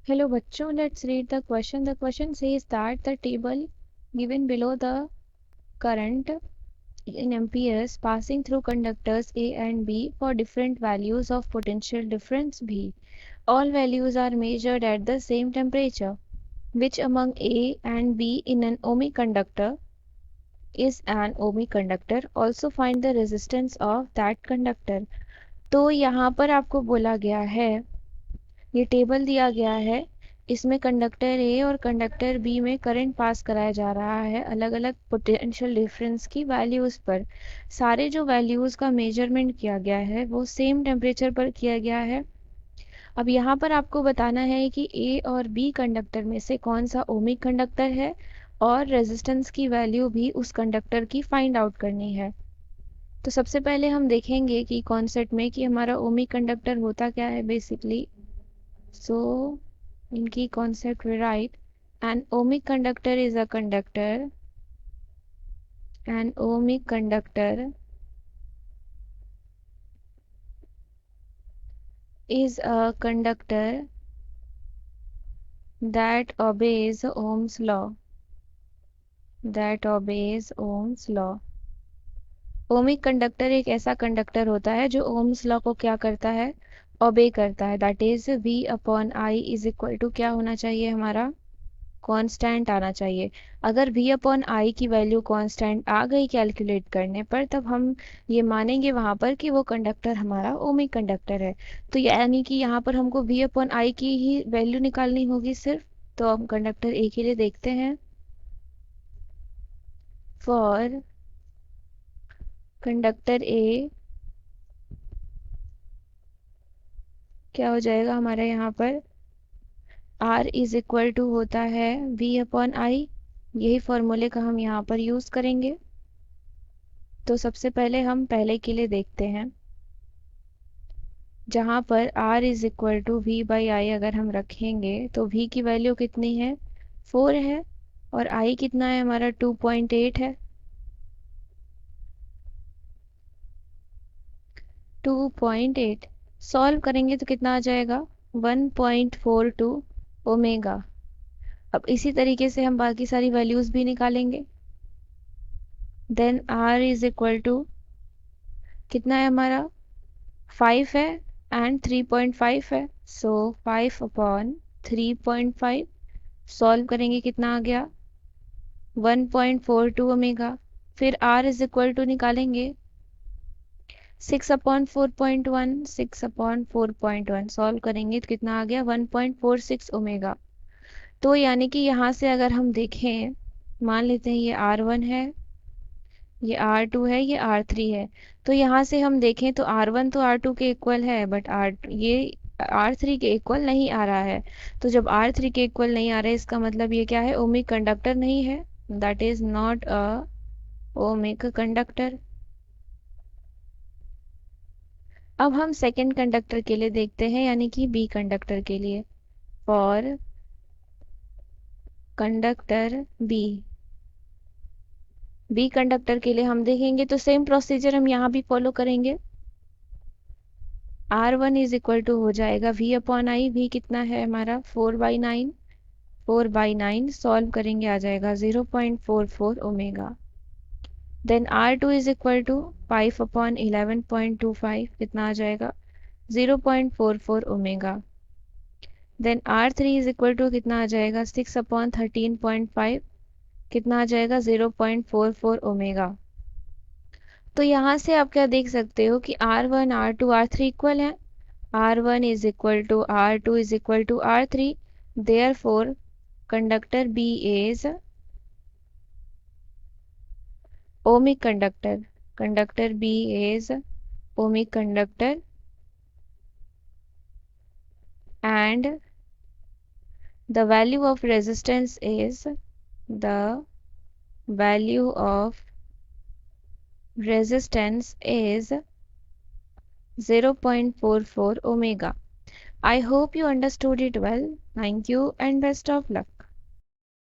Hello bachcho, let's read the question. The question says that the table given below the current in amperes passing through conductors A and B for different values of potential difference V. All values are measured at the same temperature. Which among A and B in an ohmic conductor is an ohmic conductor? Also find the resistance of that conductor. तो यहाँ पर आपको बोला गया है, ये table दिया गया है, इसमें कंडक्टर ए और कंडक्टर बी में करंट पास कराया जा रहा है अलग अलग पोटेंशियल डिफरेंस की वैल्यूज़ पर। सारे जो वैल्यूज़ का मेजरमेंट किया गया है वो सेम टेम्परेचर पर किया गया है। अब यहाँ पर आपको बताना है कि ए और बी कंडक्टर में से कौन सा ओमिक कंडक्टर है और रेजिस्टेंस की वैल्यू भी उस कंडक्टर की फाइंड आउट करनी है। तो सबसे पहले हम देखेंगे कि कॉन्सेप्ट में कि हमारा ओमिक कंडक्टर होता क्या है basically. So in key concept we write an ohmic conductor is a conductor. An ohmic conductor is a conductor that obeys Ohm's law. That obeys Ohm's law. Ohmic conductor एक ऐसा conductor होता है जो Ohm's law को क्या करता है, obey करता है। That is V upon I is equal to क्या होना चाहिए, हमारा कांस्टेंट आना चाहिए। अगर V अपॉन आई की वैल्यू कांस्टेंट आ गई कैलकुलेट करने पर, तब हम ये मानेंगे वहाँ पर कि वो कंडक्टर हमारा ओमिक कंडक्टर है। तो यानी कि यहाँ पर हमको V अपॉन आई की ही वैल्यू निकालनी होगी सिर्फ। तो हम कंडक्टर ए के लिए देखते हैं। फॉर कंडक्टर ए क्या हो जाएगा हमारा यहाँ पर, R इज इक्वल टू होता है V अपॉन आई। यही फॉर्मूले का हम यहाँ पर यूज़ करेंगे। तो सबसे पहले हम पहले के लिए देखते हैं, जहाँ पर R is equal to V by I अगर हम रखेंगे तो V की वैल्यू कितनी है, 4 है, और I कितना है हमारा 2.8 है। 2.8 सॉल्व करेंगे तो कितना आ जाएगा, 1.42 ओमेगा। अब इसी तरीके से हम बाकी सारी वैल्यूज़ भी निकालेंगे। Then R is equal to कितना है हमारा, 5 है एंड 3.5 है। सो 5 अपॉन 3.5 सॉल्व करेंगे कितना आ गया, 1.42 ओमेगा। फिर R इज इक्वल टू निकालेंगे 6 अपॉन 4.1, 6 अपॉन 4.1 सॉल्व करेंगे तो कितना आ गया, 1.46 ओमेगा। तो यानी कि यहाँ से अगर हम देखें, मान लेते हैं ये R1 है, ये R2 है, ये R3 है। तो यहाँ से हम देखें तो R1 तो R2 के इक्वल है, बट ये R3 के इक्वल नहीं आ रहा है। तो जब R3 के इक्वल नहीं आ रहा है, इसका मतलब ये क्या है, ओमिक कंडक्टर नहीं है। That is not a ohmic conductor. अब हम सेकेंड कंडक्टर के लिए देखते हैं, यानी कि बी कंडक्टर के लिए। फॉर कंडक्टर बी कंडक्टर के लिए हम देखेंगे तो सेम प्रोसीजर हम यहाँ भी फॉलो करेंगे। R1 इज इक्वल टू हो जाएगा V अपॉन आई। V कितना है हमारा, 4/9। 4/9 सॉल्व करेंगे आ जाएगा 0.44 omega. Then R2 is equal to 5 upon 11.25 कितना आ जाएगा, 0.44 omega. Then R3 is equal to कितना आ जाएगा, 6 अपॉन 13.5 कितना आ जाएगा, 0.44 ओमेगा। तो यहाँ से आप क्या देख सकते हो कि R1 R2 R3 इक्वल है। R1 is equal to R2 is equal to R3। Therefore conductor B is ohmic conductor. Conductor B is ohmic conductor and the value of resistance is, the value of resistance is 0.44 omega. I hope you understood it well. Thank you and best of luck.